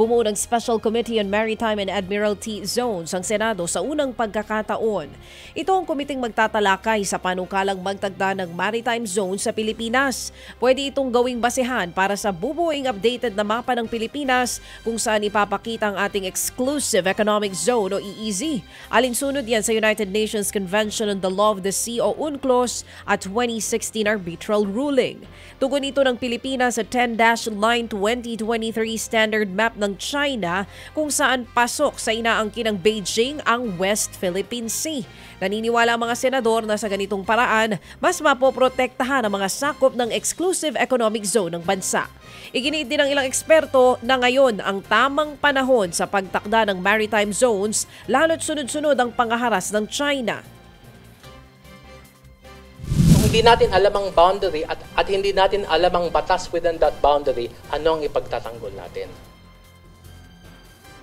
Bumuo ng Special Committee on Maritime and Admiralty Zones ang Senado sa unang pagkakataon. Ito ang komiting magtatalakay sa panukalang magtagda ng maritime zone sa Pilipinas. Pwede itong gawing basehan para sa bubuing updated na mapa ng Pilipinas kung saan ipapakita ang ating Exclusive Economic Zone o EEZ. Alinsunod yan sa United Nations Convention on the Law of the Sea o UNCLOS at 2016 arbitral ruling. Tugon ito ng Pilipinas sa 10-Line 2023 Standard Map ng China kung saan pasok sa inaangkin ng Beijing ang West Philippine Sea. Naniniwala ang mga senador na sa ganitong paraan, mas mapoprotektahan ang mga sakop ng Exclusive Economic Zone ng bansa. Iginiit din ng ilang eksperto na ngayon ang tamang panahon sa pagtakda ng maritime zones lalo't sunod-sunod ang pangaharas ng China. Kung hindi natin alam ang boundary at hindi natin alam ang batas within that boundary, ano ang ipagtatanggol natin?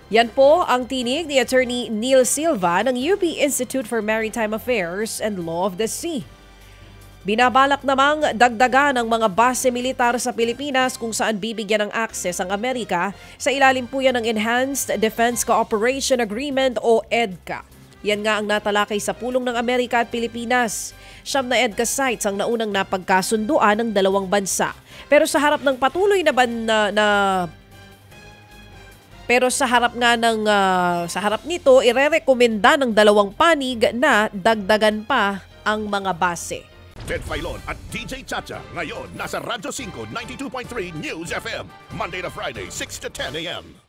Yan po ang tinig ni Attorney Neil Silva ng UP Institute for Maritime Affairs and Law of the Sea. Binabalak namang dagdagan ang mga base militar sa Pilipinas kung saan bibigyan ng access ang Amerika sa ilalim po yan ng Enhanced Defense Cooperation Agreement o EDCA. Yan nga ang natalakay sa pulong ng Amerika at Pilipinas. 9 na EDCA sites ang naunang napagkasunduan ng dalawang bansa. Pero sa harap ng patuloy na sa harap nito, irerekomenda ng dalawang panig na dagdagan pa ang mga base. Ted Filon at DJ Chacha ngayon nasa Radyo 5 92.3 News FM Monday to Friday 6 to 10 a.m.